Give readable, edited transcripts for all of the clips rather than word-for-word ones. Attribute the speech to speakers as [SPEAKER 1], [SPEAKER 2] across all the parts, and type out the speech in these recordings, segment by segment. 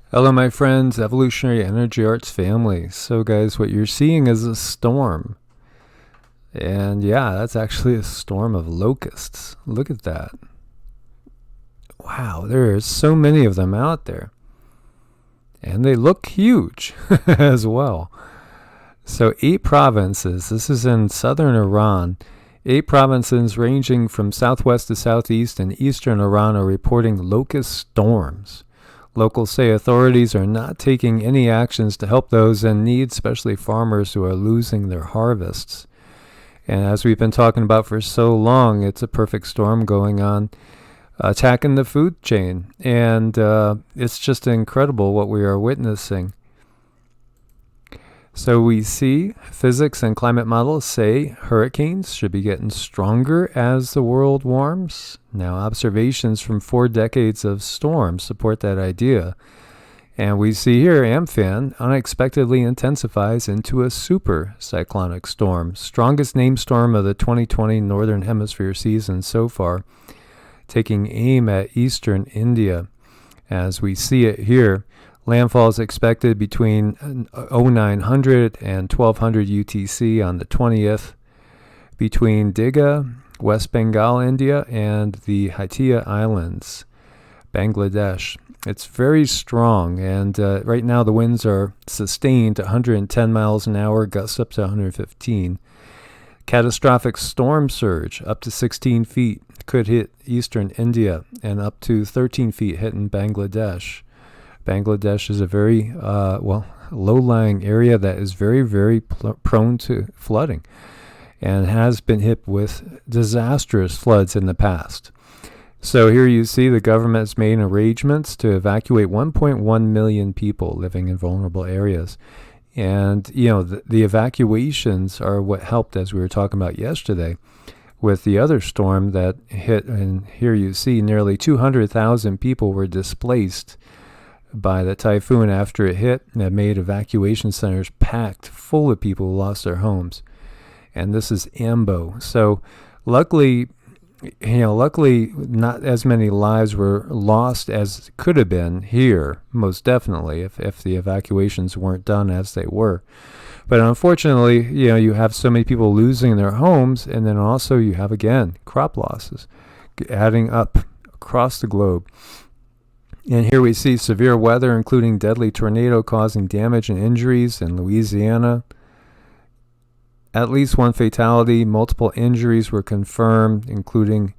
[SPEAKER 1] Hello, my friends, Evolutionary Energy Arts family. So, guys, what you're seeing is a storm. And yeah, that's actually a storm of locusts. Look at that. Wow, there are so many of them out there. And they look huge as well. So, 8 provinces. This is in southern Iran. 8 provinces ranging from southwest to southeast and eastern Iran are reporting locust storms. Locals say authorities are not taking any actions to help those in need, especially farmers who are losing their harvests. And as we've been talking about for so long, it's a perfect storm going on, attacking the food chain. And it's just incredible what we are witnessing. So we see physics and climate models say hurricanes should be getting stronger as the world warms. Now, observations from 4 decades of storms support that idea. And we see here Amphan unexpectedly intensifies into a super cyclonic storm, strongest named storm of the 2020 Northern Hemisphere season so far, taking aim at eastern India. As we see it here, landfall is expected between 0900 and 1200 UTC on the 20th between Digha, West Bengal, India, and the Hatia Islands, Bangladesh. It's very strong, and right now the winds are sustained at 110 miles an hour, gusts up to 115. Catastrophic storm surge up to 16 feet could hit eastern India and up to 13 feet hitting Bangladesh. Bangladesh is a very low-lying area that is very, very prone to flooding and has been hit with disastrous floods in the past. So here you see the government has made arrangements to evacuate 1.1 million people living in vulnerable areas. And, you know, the evacuations are what helped, as we were talking about yesterday, with the other storm that hit. And here you see nearly 200,000 people were displaced by the typhoon after it hit, and it made evacuation centers packed full of people who lost their homes. And this is Ambo. So luckily not as many lives were lost as could have been here, most definitely, if the evacuations weren't done as they were. But unfortunately, you have so many people losing their homes, and then also you have, again, crop losses adding up across the globe. And here we see severe weather, including deadly tornado causing damage and injuries in Louisiana. At least one fatality, multiple injuries were confirmed, including,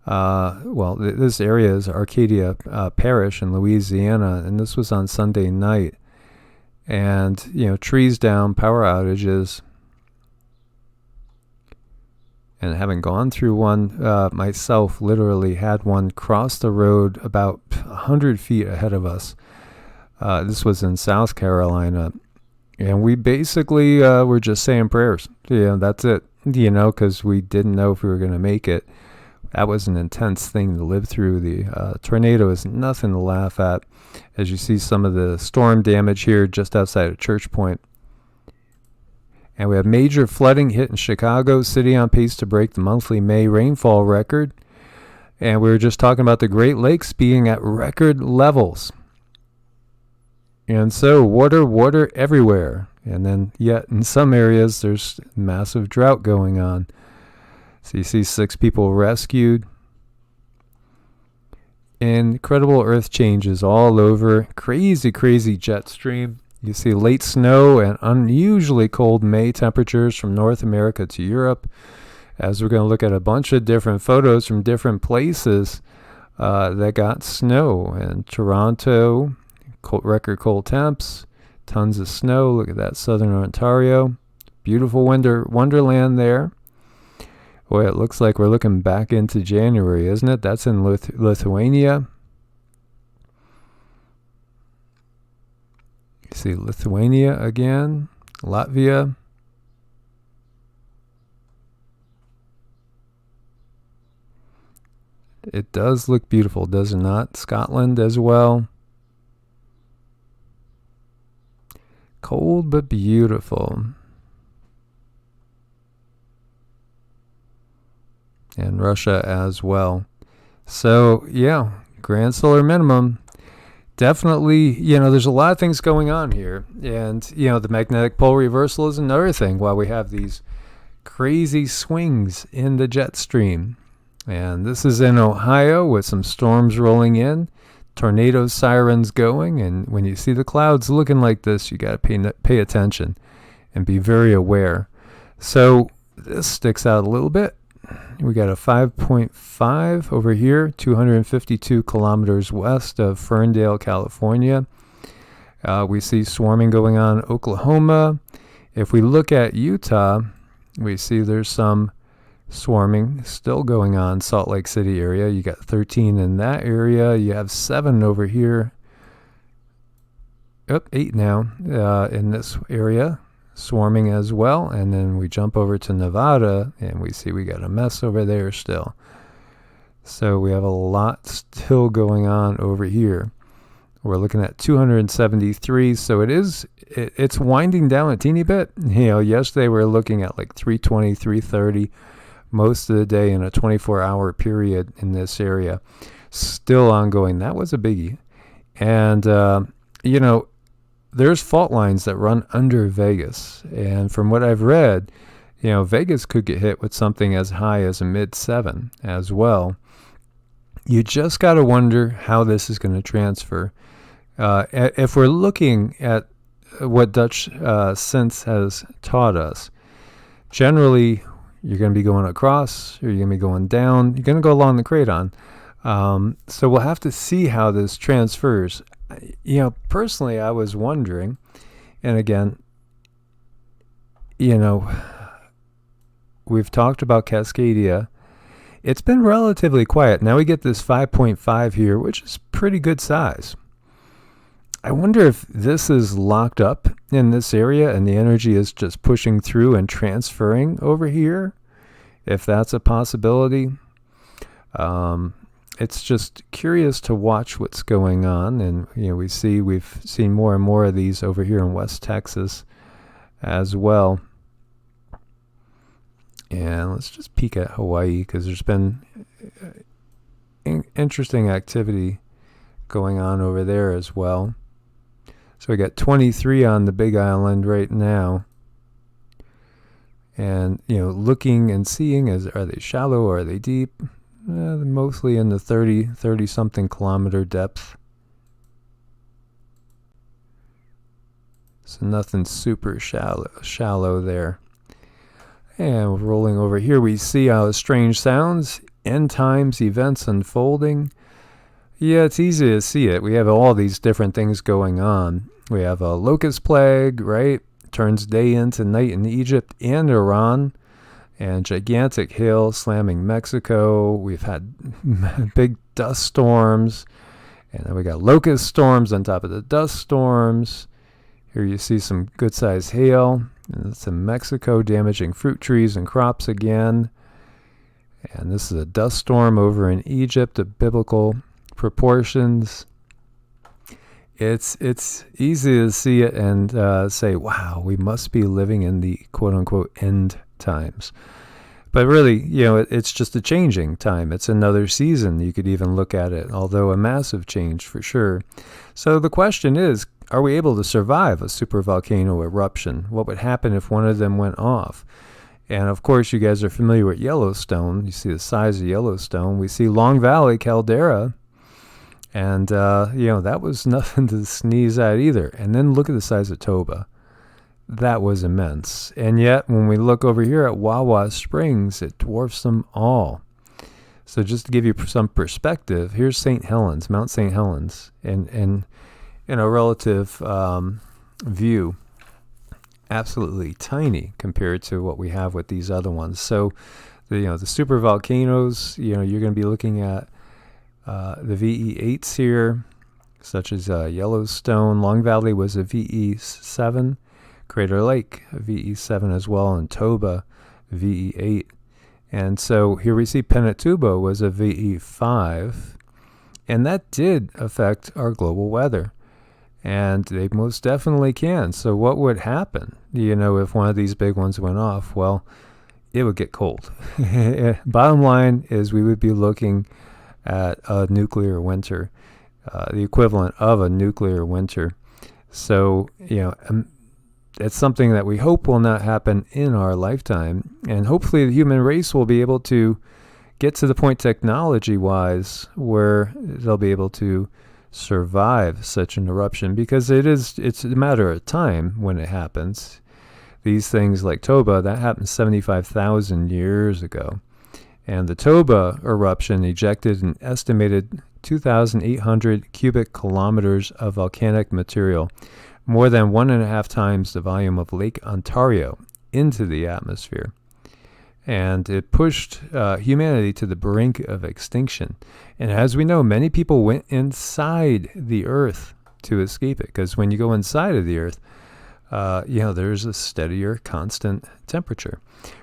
[SPEAKER 1] this area is Arcadia Parish in Louisiana, and this was on Sunday night. And, trees down, power outages. And having gone through one myself, literally had one cross the road about 100 feet ahead of us. This was in South Carolina. And we basically were just saying prayers. That's it. Because we didn't know if we were going to make it. That was an intense thing to live through. The tornado is nothing to laugh at. As you see some of the storm damage here just outside of Church Point. And we have major flooding hit in Chicago, city on pace to break the monthly May rainfall record. And we were just talking about the Great Lakes being at record levels. And so water everywhere. And then yet in some areas there's massive drought going on. So you see 6 people rescued. Incredible earth changes all over. Crazy jet stream. You see late snow and unusually cold May temperatures from North America to Europe. As we're going to look at a bunch of different photos from different places that got snow. In Toronto, record cold temps, tons of snow. Look at that, southern Ontario. Beautiful wonderland there. Boy, it looks like we're looking back into January, isn't it? That's in Lithuania. You see Lithuania again, Latvia. It does look beautiful, does it not? Scotland as well. Cold but beautiful. And Russia as well. So, yeah, grand solar minimum. definitely, there's a lot of things going on here. And, the magnetic pole reversal is another thing while we have these crazy swings in the jet stream. And this is in Ohio with some storms rolling in, tornado sirens going. And when you see the clouds looking like this, you got to pay attention and be very aware. So this sticks out a little bit. We got a 5.5 over here, 252 kilometers west of Ferndale, California. We see swarming going on in Oklahoma. If we look at Utah, we see there's some swarming still going on Salt Lake City area. You got 13 in that area. You have 7 over here. 8 now in this area. Swarming as well. And then we jump over to Nevada and we see we got a mess over there still. So we have a lot still going on over here. We're looking at 273. So it's winding down a teeny bit. Yesterday we were looking at like 320, 330 most of the day in a 24-hour period in this area. Still ongoing. That was a biggie. And, there's fault lines that run under Vegas. And from what I've read, Vegas could get hit with something as high as a mid-7 as well. You just got to wonder how this is going to transfer. If we're looking at what Dutch sense has taught us, generally you're going to be going across or you're going to be going down. You're going to go along the craton. So we'll have to see how this transfers. Personally, I was wondering, and again, we've talked about Cascadia. It's been relatively quiet. Now we get this 5.5 here, which is pretty good size. I wonder if this is locked up in this area and the energy is just pushing through and transferring over here, if that's a possibility. It's just curious to watch what's going on. And, we've seen more and more of these over here in West Texas as well. And let's just peek at Hawaii because there's been interesting activity going on over there as well. So we got 23 on the Big Island right now. And, looking and seeing, are they shallow or are they deep? Mostly in the 30-something kilometer depth. So nothing super shallow there. And rolling over here, we see how strange sounds, end times, events unfolding. Yeah, it's easy to see it. We have all these different things going on. We have a locust plague, right? Turns day into night in Egypt and Iran. And gigantic hail slamming Mexico. We've had big dust storms. And then we got locust storms on top of the dust storms. Here you see some good-sized hail. And it's in Mexico damaging fruit trees and crops again. And this is a dust storm over in Egypt of biblical proportions. It's easy to see it and say, wow, we must be living in the quote-unquote end times. But really, it's just a changing time. It's another season. You could even look at it, although a massive change for sure. So the question is, are we able to survive a supervolcano eruption? What would happen if one of them went off? And of course, you guys are familiar with Yellowstone. You see the size of Yellowstone. We see Long Valley caldera. And, that was nothing to sneeze at either. And then look at the size of Toba. That was immense. And yet, when we look over here at Wawa Springs, it dwarfs them all. So just to give you some perspective, here's St. Helens, Mount St. Helens, in a relative view. Absolutely tiny compared to what we have with these other ones. So, the super volcanoes, you're going to be looking at the VE8s here, such as Yellowstone. Long Valley was a VE7. Crater Lake, VE7 as well, and Toba, VE8. And so here we see Pinatubo was a VE5, and that did affect our global weather. And they most definitely can. So what would happen, if one of these big ones went off? Well, it would get cold. Bottom line is we would be looking at a nuclear winter. the equivalent of a nuclear winter. So, it's something that we hope will not happen in our lifetime. And hopefully the human race will be able to get to the point technology-wise where they'll be able to survive such an eruption, because it's a matter of time when it happens. These things like Toba, that happened 75,000 years ago. And the Toba eruption ejected an estimated 2,800 cubic kilometers of volcanic material, more than 1.5 times the volume of Lake Ontario, into the atmosphere. And it pushed humanity to the brink of extinction. And as we know, many people went inside the Earth to escape it, because when you go inside of the Earth, there's a steadier, constant temperature.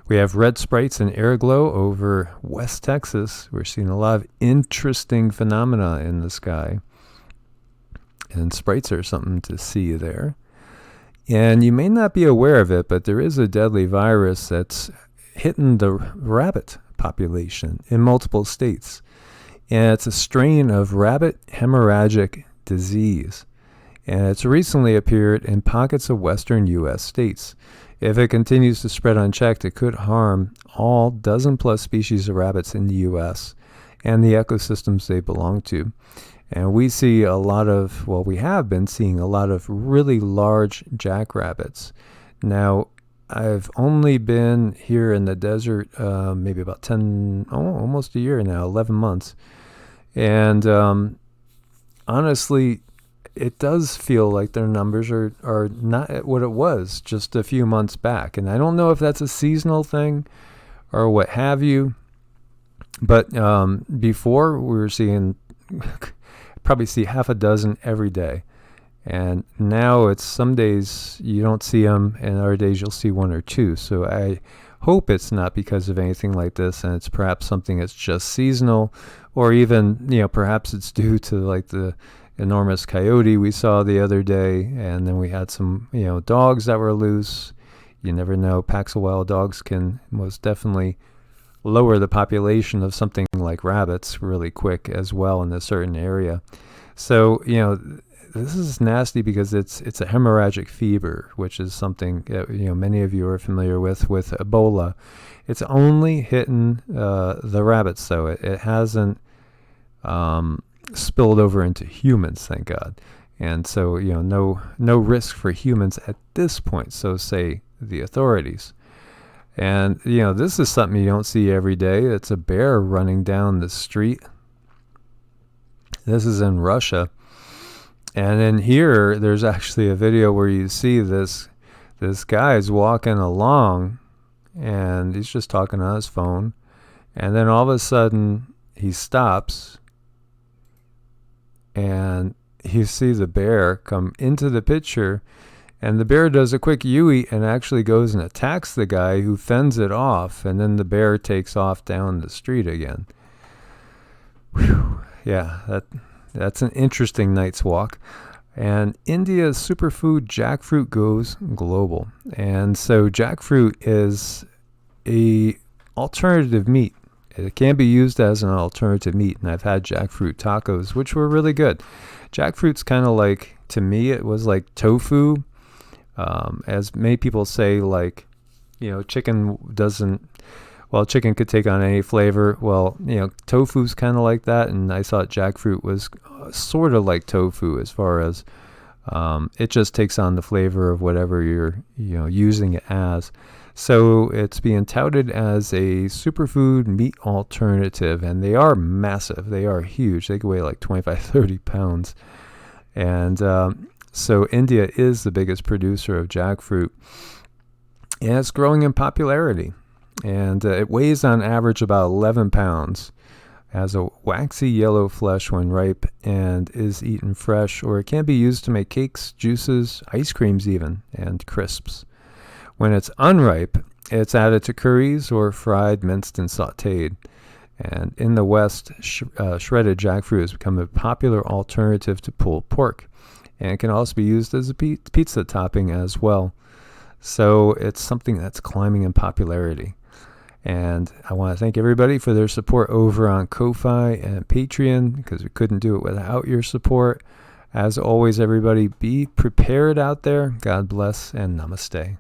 [SPEAKER 1] We have red sprites and air glow over West Texas. We're seeing a lot of interesting phenomena in the sky. And sprites are something to see there. And you may not be aware of it, but there is a deadly virus that's hitting the rabbit population in multiple states. And it's a strain of rabbit hemorrhagic disease. And it's recently appeared in pockets of western U.S. states. If it continues to spread unchecked, it could harm all dozen-plus species of rabbits in the U.S. and the ecosystems they belong to. And we have been seeing a lot of really large jackrabbits. Now, I've only been here in the desert maybe about almost a year now, 11 months. And honestly, it does feel like their numbers are not at what it was just a few months back. And I don't know if that's a seasonal thing or what have you. But before, we were seeing, probably see half a dozen every day. And now it's some days you don't see them, and other days you'll see one or two. So I hope it's not because of anything like this, and it's perhaps something that's just seasonal, or even, perhaps it's due to like the enormous coyote we saw the other day, and then we had some, dogs that were loose. You never know. Packs of wild dogs can most definitely lower the population of something like rabbits really quick as well in a certain area. So, this is nasty because it's a hemorrhagic fever, which is something that, many of you are familiar with Ebola. It's only hitting the rabbits, though. It hasn't spilled over into humans, thank God. And so, no risk for humans at this point, so say the authorities. And, this is something you don't see every day. It's a bear running down the street. This is in Russia. And in here, there's actually a video where you see this guy's walking along, and he's just talking on his phone. And then all of a sudden, he stops, and you see the bear come into the picture, and the bear does a quick U-E and actually goes and attacks the guy, who fends it off, and then the bear takes off down the street again. Whew. Yeah, that's an interesting night's walk. And India's superfood jackfruit goes global. And so jackfruit is a alternative meat. It can be used as an alternative meat, and I've had jackfruit tacos, which were really good. Jackfruit's kind of like, to me, it was like tofu. As many people say, like, chicken chicken could take on any flavor. Well, tofu's kind of like that, and I thought jackfruit was sort of like tofu as far as it just takes on the flavor of whatever you're using it as. So it's being touted as a superfood meat alternative, and they are massive. They are huge. They can weigh like 25, 30 pounds. And so India is the biggest producer of jackfruit, and it's growing in popularity. And it weighs on average about 11 pounds, has a waxy yellow flesh when ripe, and is eaten fresh, or it can be used to make cakes, juices, ice creams even, and crisps. When it's unripe, it's added to curries or fried, minced, and sautéed. And in the West, shredded jackfruit has become a popular alternative to pulled pork, and it can also be used as a pizza topping as well. So it's something that's climbing in popularity. And I want to thank everybody for their support over on Ko-Fi and Patreon, because we couldn't do it without your support. As always, everybody, be prepared out there. God bless and namaste.